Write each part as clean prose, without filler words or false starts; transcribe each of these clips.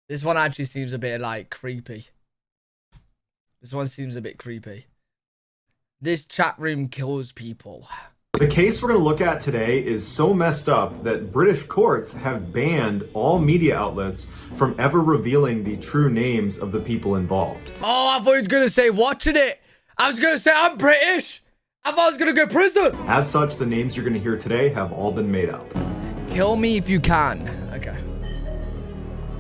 This one actually seems a bit like creepy. This one seems a bit creepy. This chat room kills people. The case we're going to look at today is so messed up that British courts have banned all media outlets from ever revealing the true names of the people involved. Oh, I thought he was going to say watching it. I was going to say I'm British. I thought I was going to go to prison. As such, the names you're going to hear today have all been made up. Kill me if you can. Okay.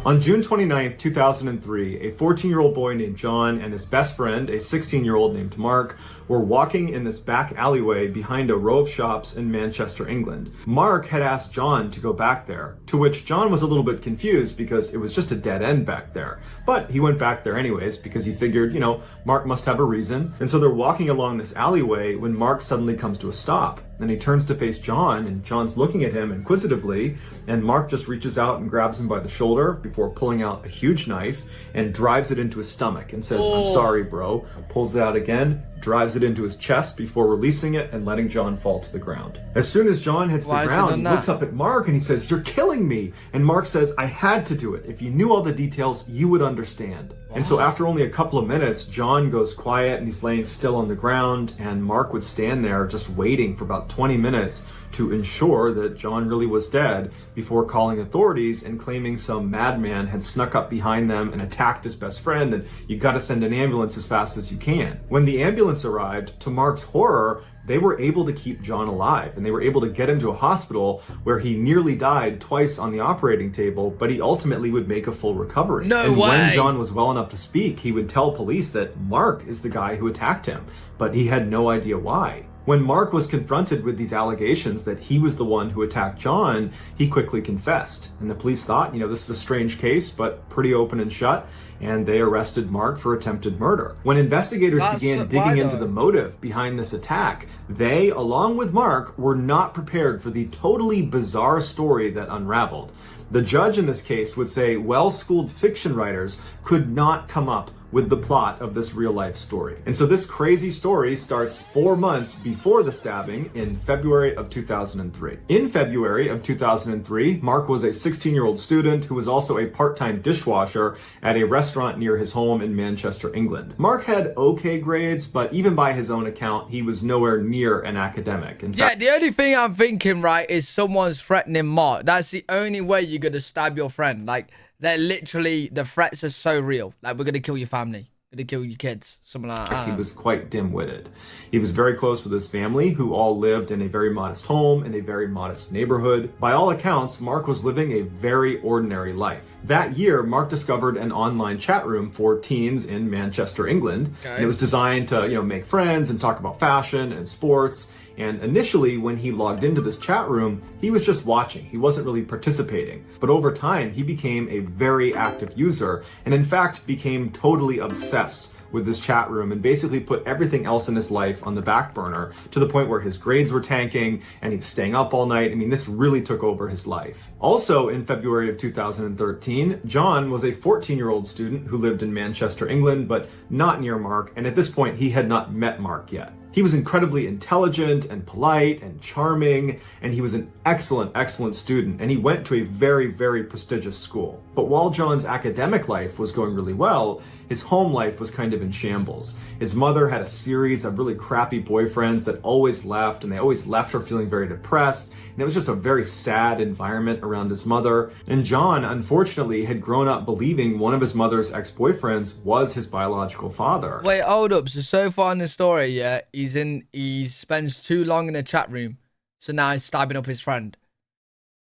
On June 29th, 2003, a 14-year-old boy named John and his best friend, a 16-year-old named Mark, were walking in this back alleyway behind a row of shops in Manchester, England. Mark had asked John to go back there, to which John was a little bit confused because it was just a dead end back there. But he went back there anyways because he figured, you know, Mark must have a reason. And so they're walking along this alleyway when Mark suddenly comes to a stop. And he turns to face John, and John's looking at him inquisitively, and Mark just reaches out and grabs him by the shoulder before pulling out a huge knife and drives it into his stomach and says, "I'm sorry, bro." Pulls it out again, drives it into his chest before releasing it and letting John fall to the ground. As soon as John hits the ground, he looks up at Mark and he says, "You're killing me." And Mark says, "I had to do it. If you knew all the details, you would understand." And so after only a couple of minutes, John goes quiet and he's laying still on the ground, and Mark would stand there just waiting for about 20 minutes to ensure that John really was dead before calling authorities and claiming some madman had snuck up behind them and attacked his best friend, and you gotta send an ambulance as fast as you can. When the ambulance arrived, to Mark's horror, they were able to keep John alive, and they were able to get him to a hospital where he nearly died twice on the operating table, but he ultimately would make a full recovery. No way! When John was well enough to speak, he would tell police that Mark is the guy who attacked him, but he had no idea why. When Mark was confronted with these allegations that he was the one who attacked John, he quickly confessed. And the police thought, you know, this is a strange case, but pretty open and shut, and they arrested Mark for attempted murder. When investigators began digging into the motive behind this attack, they, along with Mark, were not prepared for the totally bizarre story that unraveled. The judge in this case would say well-schooled fiction writers could not come up with the plot of this real-life story. And so this crazy story starts 4 months before the stabbing in February of 2003. In February of 2003, Mark was a 16-year-old student who was also a part-time dishwasher at a restaurant near his home in Manchester, England. Mark had okay grades, but even by his own account, he was nowhere near an academic. In fact, the only thing I'm thinking, right, is someone's threatening Mark. That's the only way you're gonna stab your friend. Like, they're literally, the threats are so real. Like, we're gonna kill your family, gonna kill your kids, something like that. He was quite dim-witted. He was very close with his family, who all lived in a very modest home in a very modest neighborhood. By all accounts, Mark was living a very ordinary life. That year, Mark discovered an online chat room for teens in Manchester, England. Okay. And it was designed to, you know, make friends and talk about fashion and sports. And initially, when he logged into this chat room, he was just watching. He wasn't really participating. But over time, he became a very active user, and in fact, became totally obsessed with this chat room and basically put everything else in his life on the back burner, to the point where his grades were tanking and he was staying up all night. I mean, this really took over his life. Also in February of 2013, John was a 14-year-old student who lived in Manchester, England, but not near Mark, and at this point, he had not met Mark yet. He was incredibly intelligent and polite and charming, and he was an excellent, excellent student, and he went to a very, very prestigious school. But while John's academic life was going really well, his home life was kind of in shambles. His mother had a series of really crappy boyfriends that always left, and they always left her feeling very depressed, and it was just a very sad environment around his mother. And John, unfortunately, had grown up believing one of his mother's ex-boyfriends was his biological father. Wait, hold up. So far in the story, yeah, he spends too long in a chat room, so now he's stabbing up his friend.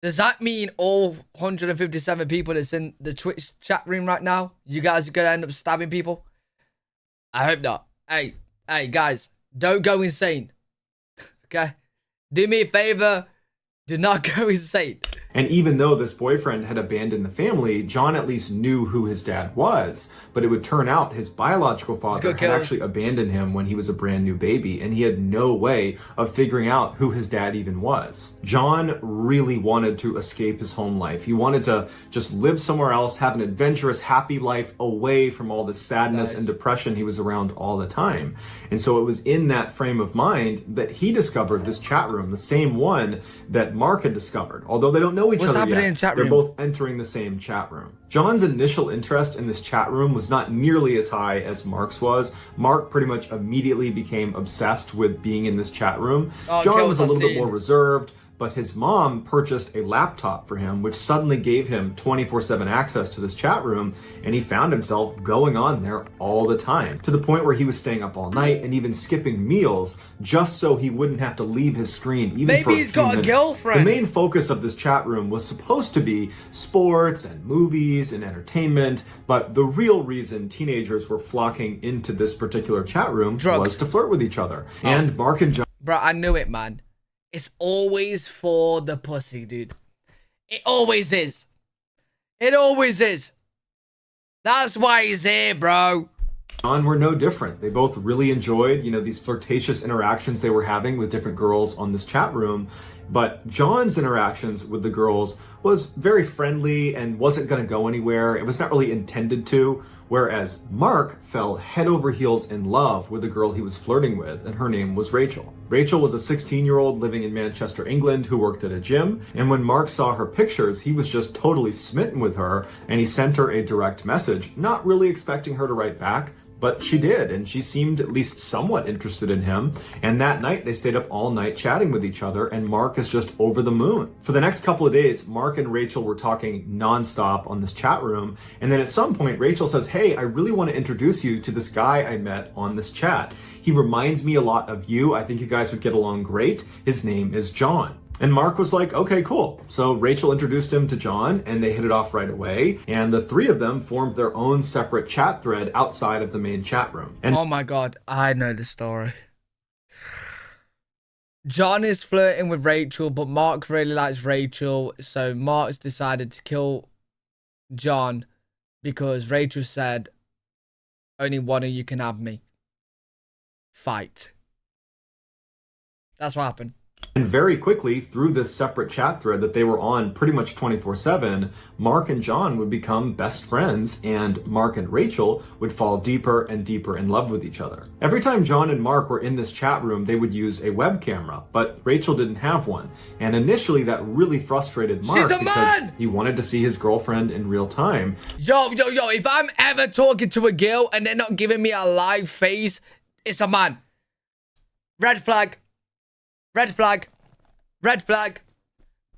Does that mean all 157 people that's in the Twitch chat room right now, you guys are gonna end up stabbing people? I hope not. Hey, guys, don't go insane. Okay? Do me a favor, do not go insane. And even though this boyfriend had abandoned the family, John at least knew who his dad was. But it would turn out his biological father had actually abandoned him when he was a brand new baby, and he had no way of figuring out who his dad even was. John really wanted to escape his home life. He wanted to just live somewhere else, have an adventurous, happy life away from all the sadness and depression he was around all the time. And so it was in that frame of mind that he discovered this chat room, the same one that Mark had discovered. Although they don't know each What's other happening yet. in chat They're room? both entering the same chat room. John's initial interest in this chat room was not nearly as high as Mark's was. Mark pretty much immediately became obsessed with being in this chat room. Oh, John kills was a that little bit scene. more reserved, but his mom purchased a laptop for him, which suddenly gave him 24/7 access to this chat room, and he found himself going on there all the time, to the point where he was staying up all night and even skipping meals just so he wouldn't have to leave his screen even Maybe for a he's few got a minutes. girlfriend. The main focus of this chat room was supposed to be sports and movies and entertainment, but the real reason teenagers were flocking into this particular chat room Drugs. was to flirt with each other. And Mark and John Bro, I knew it, man. It's always for the pussy, dude. It always is. It always is. That's why he's here, bro. were no different. They both really enjoyed, these flirtatious interactions they were having with different girls on this chat room. But John's interactions with the girls was very friendly and wasn't going to go anywhere. It was not really intended to. Whereas Mark fell head over heels in love with the girl he was flirting with, and her name was Rachel. Rachel was a 16-year-old living in Manchester, England, who worked at a gym. And when Mark saw her pictures, he was just totally smitten with her, and he sent her a direct message, not really expecting her to write back. But she did, and she seemed at least somewhat interested in him. And that night, they stayed up all night chatting with each other, and Mark is just over the moon. For the next couple of days, Mark and Rachel were talking nonstop on this chat room. And then at some point, Rachel says, "Hey, I really want to introduce you to this guy I met on this chat. He reminds me a lot of you. I think you guys would get along great. His name is John." And Mark was like, okay, cool. So Rachel introduced him to John, and they hit it off right away. And the three of them formed their own separate chat thread outside of the main chat room. And Oh my god, I know the story. John is flirting with Rachel, but Mark really likes Rachel. So Mark's decided to kill John because Rachel said, "Only one of you can have me." Fight. That's what happened. And very quickly, through this separate chat thread that they were on pretty much 24/7, Mark and John would become best friends, and Mark and Rachel would fall deeper and deeper in love with each other. Every time John and Mark were in this chat room, they would use a web camera, but Rachel didn't have one. And initially, that really frustrated Mark She's a because man! he wanted to see his girlfriend in real time. Yo, if I'm ever talking to a girl and they're not giving me a live face, it's a man. Red flag. Red flag. Red flag.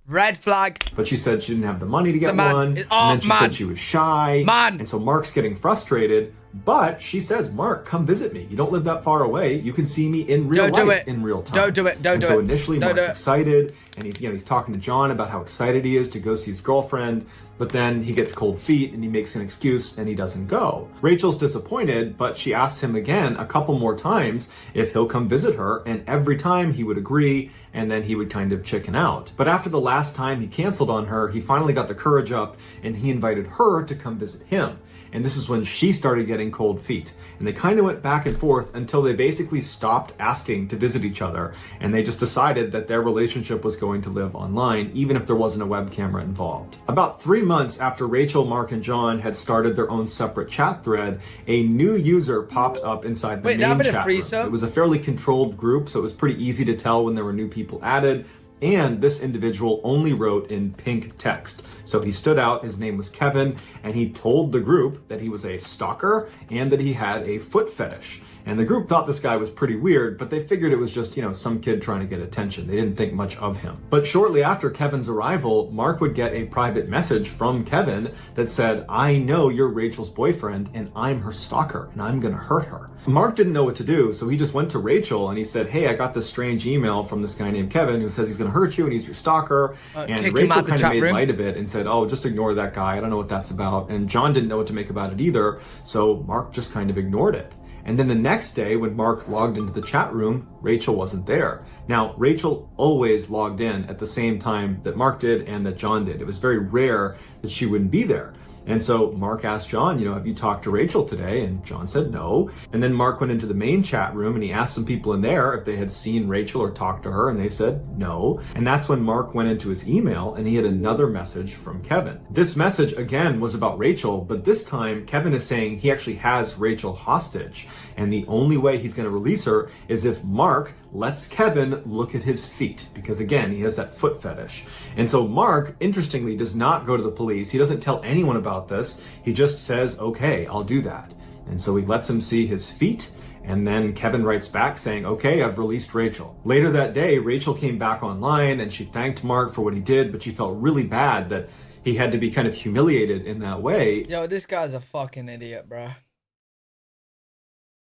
Red flag. But she said she didn't have the money to get man. one. Oh, And then she man. said she was shy. Man. And so Mark's getting frustrated. But she says, "Mark, come visit me. You don't live that far away. You can see me in real Don't do life it. in real time." Don't do it. Don't and do so it. initially Don't do Mark's it. excited, and he's talking to John about how excited he is to go see his girlfriend. But then he gets cold feet and he makes an excuse and he doesn't go. Rachel's disappointed, but she asks him again a couple more times if he'll come visit her, and every time he would agree, and then he would kind of chicken out. But after the last time he canceled on her, he finally got the courage up and he invited her to come visit him. And this is when she started getting cold feet. And they kind of went back and forth until they basically stopped asking to visit each other. And they just decided that their relationship was going to live online, even if there wasn't a web camera involved. About 3 months after Rachel, Mark, and John had started their own separate chat thread, a new user popped up inside the Wait, they're main having a chat room. threesome? It was a fairly controlled group, so it was pretty easy to tell when there were new people added. And this individual only wrote in pink text. So he stood out, his name was Kevin, and he told the group that he was a stalker and that he had a foot fetish. And the group thought this guy was pretty weird, but they figured it was just, some kid trying to get attention. They didn't think much of him. But shortly after Kevin's arrival, Mark would get a private message from Kevin that said, "I know you're Rachel's boyfriend and I'm her stalker and I'm gonna hurt her." Mark didn't know what to do, so he just went to Rachel and he said, "Hey, I got this strange email from this guy named Kevin who says he's gonna hurt you and he's your stalker." And kick him Rachel out the kind of chat made room. light of it and said, "Oh, just ignore that guy. I don't know what that's about." And John didn't know what to make about it either, so Mark just kind of ignored it. And then the next day, when Mark logged into the chat room, Rachel wasn't there. Now, Rachel always logged in at the same time that Mark did and that John did. It was very rare that she wouldn't be there. And so Mark asked John, "Have you talked to Rachel today?" And John said no. And then Mark went into the main chat room and he asked some people in there if they had seen Rachel or talked to her, and they said no. And that's when Mark went into his email and he had another message from Kevin. This message again was about Rachel, but this time Kevin is saying he actually has Rachel hostage. And the only way he's going to release her is if Mark lets Kevin look at his feet because, again, he has that foot fetish. And so Mark, interestingly, does not go to the police. He doesn't tell anyone about this. He just says, okay, I'll do that. And so he lets him see his feet. And then Kevin writes back saying, okay, I've released Rachel. Later that day, Rachel came back online and she thanked Mark for what he did, but she felt really bad that he had to be kind of humiliated in that way. Yo, this guy's a fucking idiot, bro.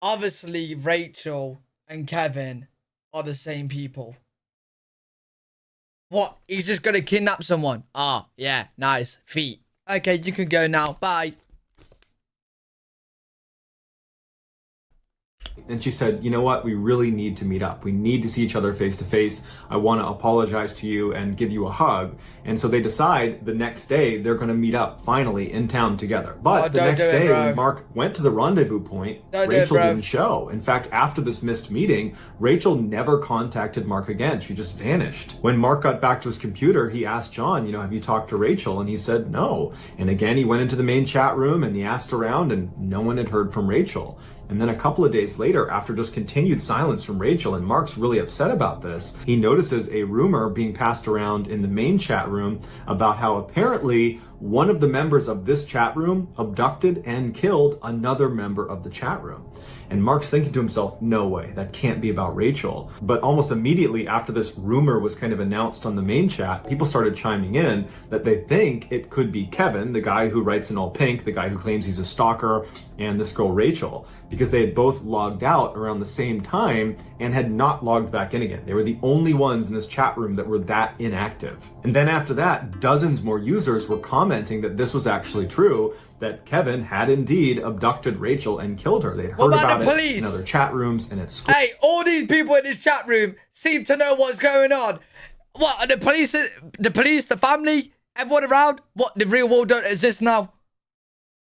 Obviously, Rachel and Kevin are the same people. What? He's just gonna kidnap someone? Ah, yeah, nice. Feet. Okay, you can go now. Bye. And she said, you know what, we really need to meet up. We need to see each other face to face. I want to apologize to you and give you a hug. And so they decide the next day they're going to meet up finally in town together. But the next day when Mark went to the rendezvous point, Rachel didn't show. In fact, after this missed meeting, Rachel never contacted Mark again. She just vanished. When Mark got back to his computer, he asked John, you know, have you talked to Rachel? And he said no. And again, he went into the main chat room and he asked around and no one had heard from Rachel. And then a couple of days later, after just continued silence from Rachel, and Mark's really upset about this, he notices a rumor being passed around in the main chat room about how apparently one of the members of this chat room abducted and killed another member of the chat room. And Mark's thinking to himself, no way, that can't be about Rachel. But almost immediately after this rumor was kind of announced on the main chat, people started chiming in that they think it could be Kevin, the guy who writes in all pink, the guy who claims he's a stalker, and this girl Rachel, because they had both logged out around the same time and had not logged back in again. They were the only ones in this chat room that were that inactive. And then after that, dozens more users were commenting that this was actually true, that Kevin had indeed abducted Rachel and killed her. They'd heard about it in other chat rooms and at school. Hey, all these people in this chat room seem to know what's going on. What, are the police, the family, everyone around? What, the real world don't exist now?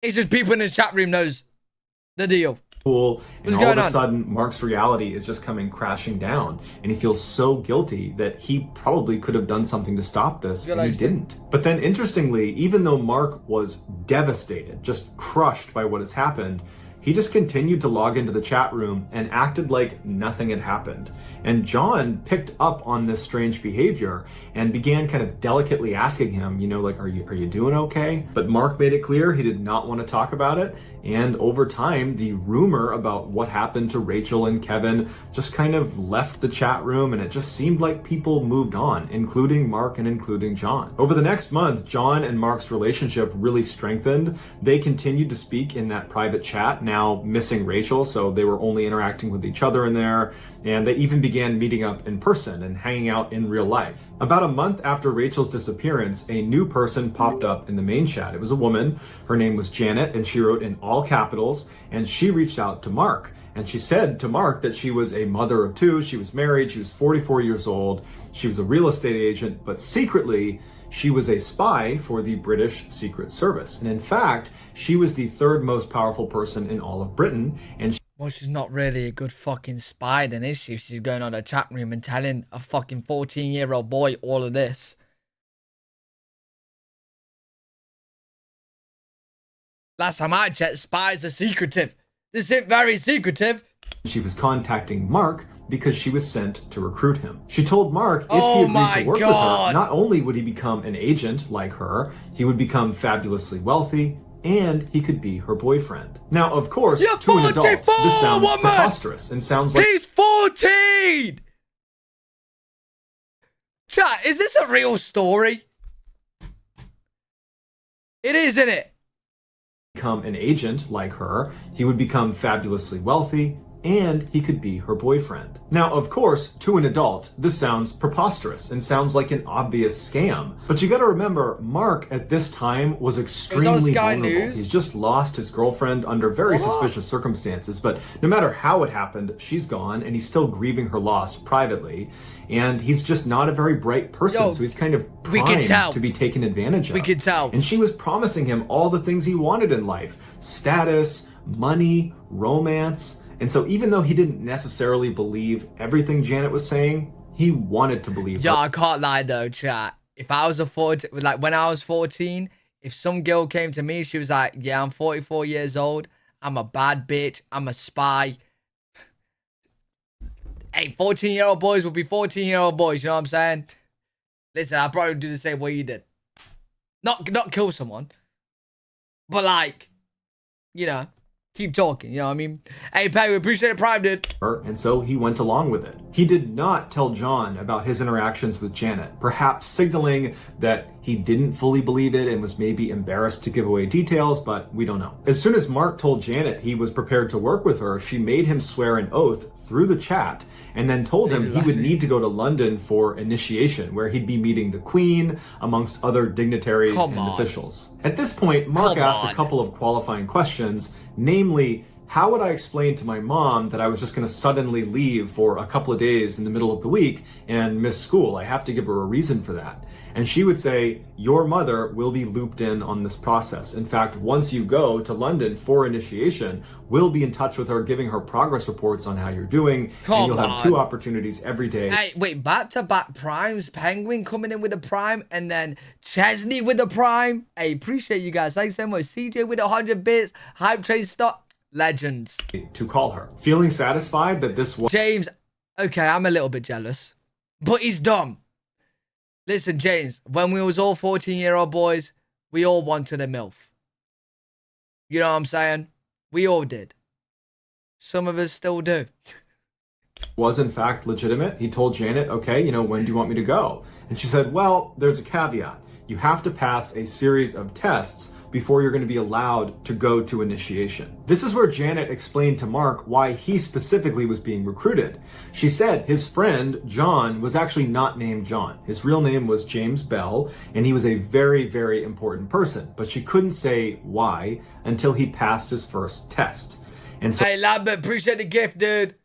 It's just people in this chat room knows the deal. And all of a sudden, Mark's reality is just coming crashing down, and he feels so guilty that he probably could have done something to stop this, and he didn't. But then, interestingly, even though Mark was devastated, just crushed by what has happened, he just continued to log into the chat room and acted like nothing had happened. And John picked up on this strange behavior and began kind of delicately asking him, you know, like, are you doing okay? But Mark made it clear he did not want to talk about it. And over time, the rumor about what happened to Rachel and Kevin just kind of left the chat room, and it just seemed like people moved on, including Mark and including John. Over the next month, John and Mark's relationship really strengthened. They continued to speak in that private chat, now missing Rachel, so they were only interacting with each other in there. And they even began meeting up in person and hanging out in real life. About a month after Rachel's disappearance, a new person popped up in the main chat. It was a woman. Her name was Janet, and she wrote in all capitals, and she reached out to Mark. And she said to Mark that she was a mother of two, she was married, she was 44 years old, she was a real estate agent, but secretly, she was a spy for the British Secret Service. And in fact, she was the third most powerful person in all of Britain, and well, she's not really a good fucking spy then, is she? She's going on a chat room and telling a fucking 14-year-old boy all of this. Last time I checked, spies are secretive. This isn't very secretive. She was contacting Mark because she was sent to recruit him. She told Mark if he agreed to work with her, not only would he become an agent like her, he would become fabulously wealthy, and he could be her boyfriend. Now, of course, to an adult, this sounds preposterous and sounds like— He's 14! Chat, is this a real story? It is, isn't it? Become an agent like her, he would become fabulously wealthy, and he could be her boyfriend. Now, of course, to an adult, this sounds preposterous and sounds like an obvious scam. But you gotta remember, Mark at this time was extremely vulnerable. He's just lost his girlfriend under very suspicious circumstances, but no matter how it happened, she's gone, and he's still grieving her loss privately. And he's just not a very bright person, so he's kind of primed to be taken advantage of. We can tell. And she was promising him all the things he wanted in life: status, money, romance. And so even though he didn't necessarily believe everything Janet was saying, he wanted to believe her. Yo, I can't lie though, chat. If I was when I was 14, if some girl came to me, she was like, yeah, I'm 44 years old, I'm a bad bitch, I'm a spy. Hey, 14-year-old boys will be 14-year-old boys, you know what I'm saying? Listen, I'll probably do the same way you did. Not kill someone, but like, you know, keep talking, you know what I mean? Hey, Pay, we appreciate it, Prime, dude. And so he went along with it. He did not tell John about his interactions with Janet, perhaps signaling that he didn't fully believe it and was maybe embarrassed to give away details, but we don't know. As soon as Mark told Janet he was prepared to work with her, she made him swear an oath through the chat and then told him he would need to go to London for initiation, where he'd be meeting the Queen, amongst other dignitaries and officials. At this point, Mark asked a couple of qualifying questions, namely, how would I explain to my mom that I was just going to suddenly leave for a couple of days in the middle of the week and miss school? I have to give her a reason for that. And she would say, your mother will be looped in on this process. In fact, once you go to London for initiation, we'll be in touch with her, giving her progress reports on how you're doing. And you'll have 2 opportunities every day. Hey, wait, back-to-back primes. Penguin coming in with a prime, and then Chesney with a prime. Hey, appreciate you guys. Thanks so much. CJ with 100 bits. Hype train stop. Legends. To call her. Feeling satisfied that this was... James, okay, I'm a little bit jealous, but he's dumb. Listen, James, when we was all 14-year-old boys, we all wanted a MILF. You know what I'm saying? We all did. Some of us still do. Was in fact legitimate. He told Janet, okay, when do you want me to go? And she said, well, there's a caveat. You have to pass a series of tests before you're going to be allowed to go to initiation. This is where Janet explained to Mark why he specifically was being recruited. She said his friend, John, was actually not named John. His real name was James Bell, and he was a very, very important person, but she couldn't say why until he passed his first test. And so— Hey, Lambert, appreciate the gift, dude.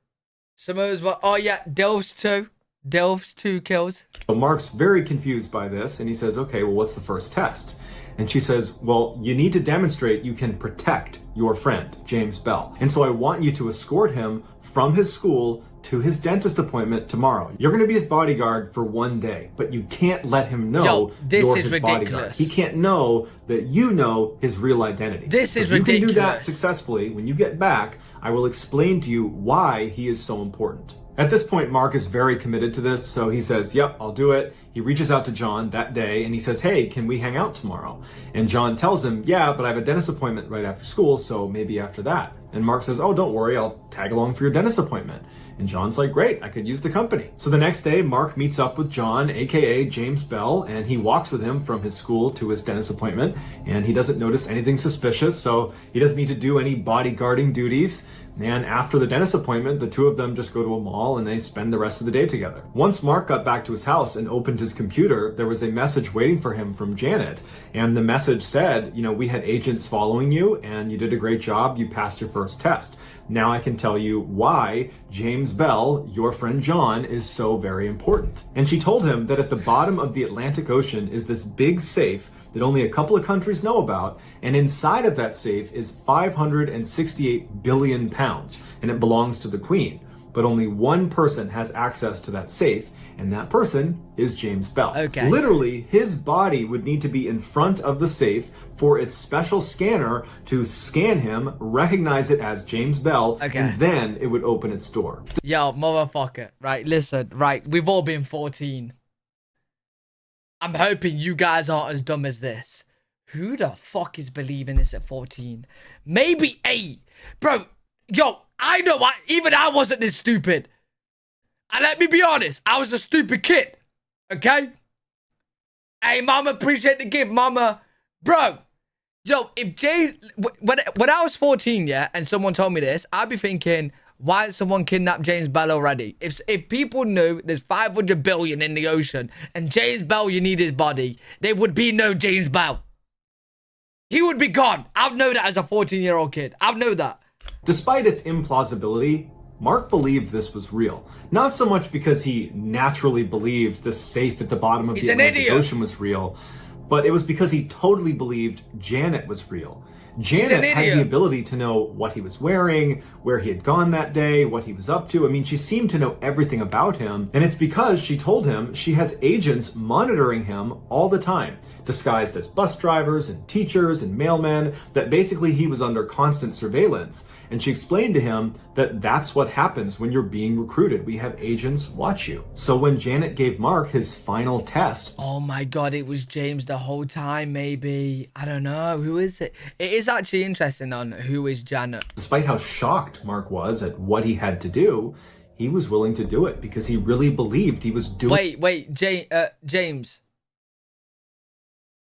Some of us were, oh yeah, Delph's 2. Delph's 2 kills. So Mark's very confused by this, and he says, okay, well, what's the first test? And she says, well, you need to demonstrate you can protect your friend, James Bell. And so I want you to escort him from his school to his dentist appointment tomorrow. You're going to be his bodyguard for 1 day, but you can't let him know you're his bodyguard. He can't know that you know his real identity. This is ridiculous. If you can do that successfully, when you get back, I will explain to you why he is so important. At this point, Mark is very committed to this, so he says, yep, I'll do it. He reaches out to John that day and he says, hey, can we hang out tomorrow? And John tells him, yeah, but I have a dentist appointment right after school, so maybe after that. And Mark says, oh, don't worry, I'll tag along for your dentist appointment. And John's like, great, I could use the company. So the next day, Mark meets up with John, aka James Bell, and he walks with him from his school to his dentist appointment, and he doesn't notice anything suspicious, so he doesn't need to do any bodyguarding duties. And after the dentist appointment, the two of them just go to a mall and they spend the rest of the day together. Once Mark got back to his house and opened his computer, there was a message waiting for him from Janet. And the message said, we had agents following you and you did a great job. You passed your first test. Now I can tell you why James Bell, your friend John, is so very important. And she told him that at the bottom of the Atlantic Ocean is this big safe that only a couple of countries know about, and inside of that safe is 568 billion pounds, and it belongs to the Queen. But only one person has access to that safe, and that person is James Bell. Okay. Literally, his body would need to be in front of the safe for its special scanner to scan him, recognize it as James Bell, and then it would open its door. Yo, motherfucker. Right, listen, right, we've all been 14. I'm hoping you guys aren't as dumb as this. Who the fuck is believing this at 14? Maybe 8. Bro, yo, I know even I wasn't this stupid. And let me be honest, I was a stupid kid. Okay? Hey, mama, appreciate the gift, mama. Bro, yo, if Jay, when I was 14, yeah, and someone told me this, I'd be thinking, why did someone kidnap James Bell already? If people knew there's 500 billion in the ocean and James Bell, you need his body, there would be no James Bell. He would be gone. I'd know that as a 14-year-old kid. I'd know that. Despite its implausibility, Mark believed this was real. Not so much because he naturally believed the safe at the bottom of the Atlantic Ocean was real, but it was because he totally believed Janet was real. Janet had the ability to know what he was wearing, where he had gone that day, what he was up to. I mean, she seemed to know everything about him. And it's because she told him she has agents monitoring him all the time, disguised as bus drivers and teachers and mailmen, that basically he was under constant surveillance. And she explained to him that that's what happens when you're being recruited. We have agents watch you. So when Janet gave Mark his final test... Oh my God, it was James the whole time, maybe. I don't know. Who is it? It is actually interesting on who is Janet. Despite how shocked Mark was at what he had to do, he was willing to do it because he really believed he was doing... Wait, James.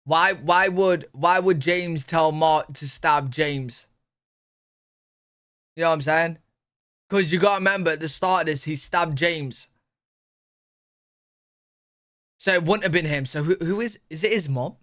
Why would James tell Mark to stab James? You know what I'm saying? Because you got to remember, at the start of this, he stabbed James. So it wouldn't have been him. So who is it his mom?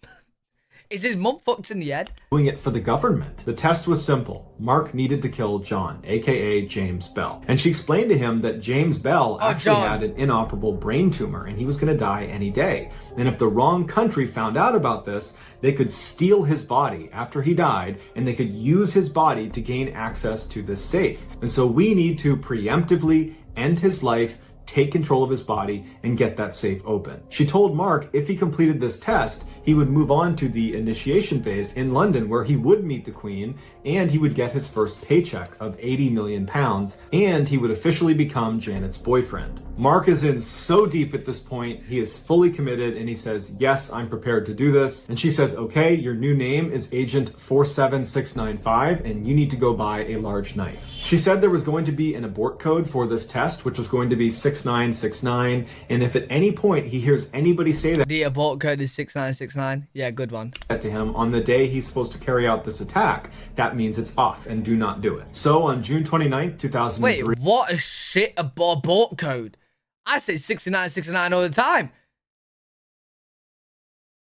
Is his mom fucked in the head? Doing it for the government. The test was simple. Mark needed to kill John, aka James Bell. And she explained to him that James Bell actually had an inoperable brain tumor and he was going to die any day. And if the wrong country found out about this, they could steal his body after he died and they could use his body to gain access to this safe. And so we need to preemptively end his life, take control of his body, and get that safe open. She told Mark if he completed this test, he would move on to the initiation phase in London where he would meet the Queen and he would get his first paycheck of £80 million and he would officially become Janet's boyfriend. Mark is in so deep at this point, he is fully committed and he says, yes, I'm prepared to do this. And she says, okay, your new name is Agent 47695 and you need to go buy a large knife. She said there was going to be an abort code for this test, which was going to be 6969, and if at any point he hears anybody say that the abort code is 6969, yeah, good one, to him on the day he's supposed to carry out this attack, that means it's off and do not do it. So on June 29th, 2003... Wait, what a shit abort code. I say 6969 all the time.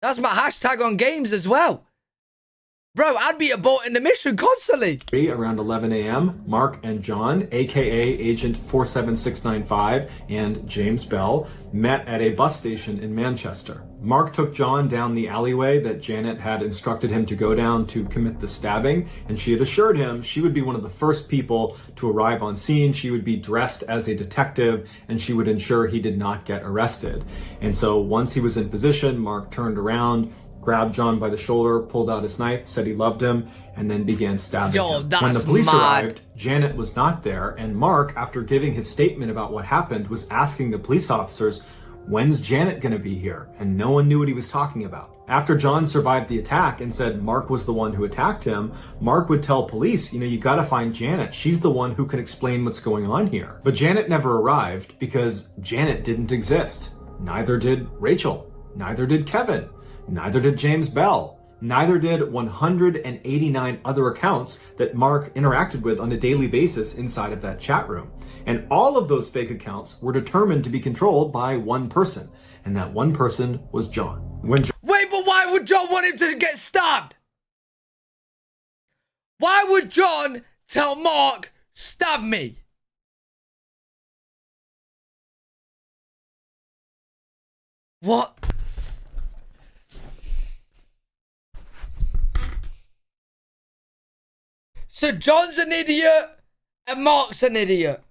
That's my hashtag on games as well. Bro, I'd be aborting the mission constantly. Around 11 a.m., Mark and John, aka Agent 47695 and James Bell, met at a bus station in Manchester. Mark took John down the alleyway that Janet had instructed him to go down to commit the stabbing, and she had assured him she would be one of the first people to arrive on scene. She would be dressed as a detective, and she would ensure he did not get arrested. And so once he was in position, Mark turned around, grabbed John by the shoulder, pulled out his knife, said he loved him, and then began stabbing him. When the police arrived, Janet was not there, and Mark, after giving his statement about what happened, was asking the police officers, when's Janet gonna be here? And no one knew what he was talking about. After John survived the attack and said Mark was the one who attacked him, Mark would tell police, you gotta find Janet. She's the one who can explain what's going on here. But Janet never arrived because Janet didn't exist. Neither did Rachel. Neither did Kevin. Neither did James Bell. Neither did 189 other accounts that Mark interacted with on a daily basis inside of that chat room. And all of those fake accounts were determined to be controlled by one person. And that one person was John. Wait, but why would John want him to get stabbed? Why would John tell Mark, stab me? What? So John's an idiot and Mark's an idiot.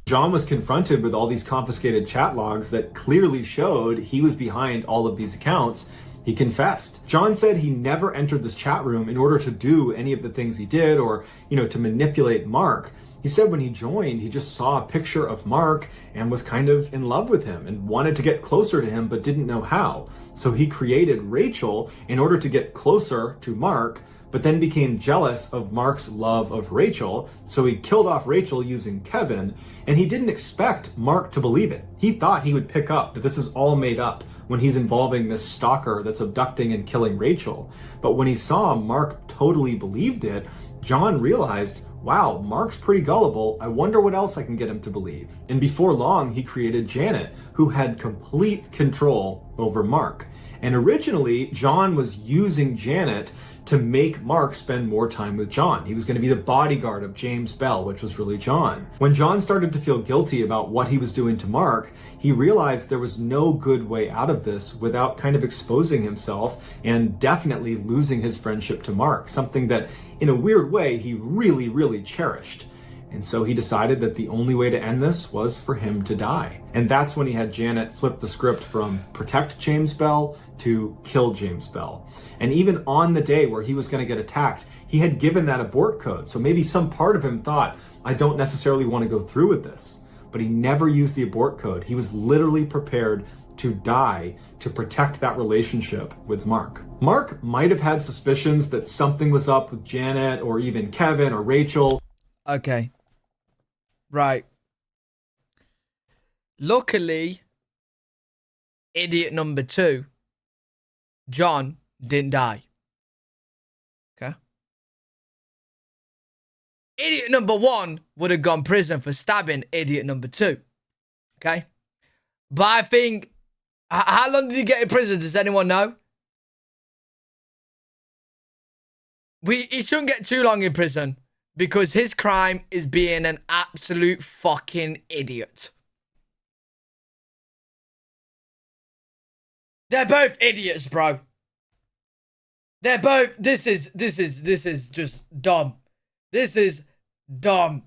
John was confronted with all these confiscated chat logs that clearly showed he was behind all of these accounts. He confessed. John said he never entered this chat room in order to do any of the things he did or, to manipulate Mark. He said when he joined, he just saw a picture of Mark and was kind of in love with him and wanted to get closer to him but didn't know how. So he created Rachel in order to get closer to Mark, but then became jealous of Mark's love of Rachel. So he killed off Rachel using Kevin, and he didn't expect Mark to believe it. He thought he would pick up that this is all made up when he's involving this stalker that's abducting and killing Rachel. But when he saw Mark totally believed it, John realized, wow, Mark's pretty gullible. I wonder what else I can get him to believe. And before long, he created Janet, who had complete control over Mark. And originally, John was using Janet to make Mark spend more time with John. He was going to be the bodyguard of James Bell, which was really John. When John started to feel guilty about what he was doing to Mark, he realized there was no good way out of this without kind of exposing himself and definitely losing his friendship to Mark, something that in a weird way he really, really cherished. And so he decided that the only way to end this was for him to die. And that's when he had Janet flip the script from protect James Bell to kill James Bell. And even on the day where he was going to get attacked, he had given that abort code. So maybe some part of him thought, I don't necessarily want to go through with this. But he never used the abort code. He was literally prepared to die to protect that relationship with Mark. Mark might have had suspicions that something was up with Janet or even Kevin or Rachel. Okay. Right. Luckily, idiot number 2, John, didn't die. Okay. Idiot number 1 would have gone prison for stabbing idiot number 2. Okay. But I think, how long did he get in prison? Does anyone know? He shouldn't get too long in prison. Because his crime is being an absolute fucking idiot. They're both idiots, bro. They're both, this is just dumb. This is dumb.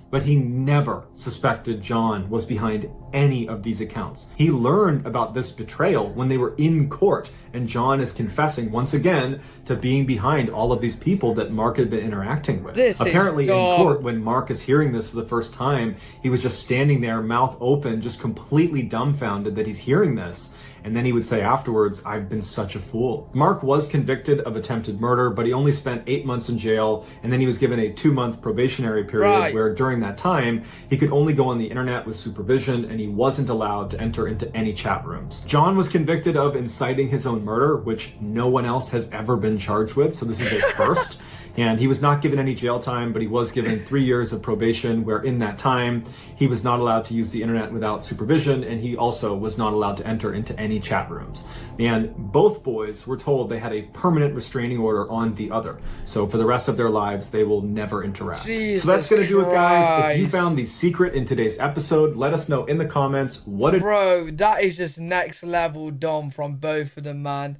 But he never suspected John was behind any of these accounts. He learned about this betrayal when they were in court, and John is confessing once again to being behind all of these people that Mark had been interacting with. Apparently in court, when Mark is hearing this for the first time, he was just standing there, mouth open, just completely dumbfounded that he's hearing this. And then he would say afterwards, I've been such a fool. Mark was convicted of attempted murder, but he only spent 8 months in jail, and then he was given a 2-month probationary period where during that time, he could only go on the internet with supervision, and he wasn't allowed to enter into any chat rooms. John was convicted of inciting his own murder, which no one else has ever been charged with, so this is a first. And he was not given any jail time, but he was given 3 years of probation, where in that time, he was not allowed to use the internet without supervision, and he also was not allowed to enter into any chat rooms. And both boys were told they had a permanent restraining order on the other. So for the rest of their lives, they will never interact. Jesus so that's going to do it, guys. If Christ. you found the secret in today's episode, let us know in the comments what it... Bro, that is just next level dumb from both of them, man.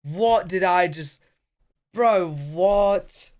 What did I just... Bro, what?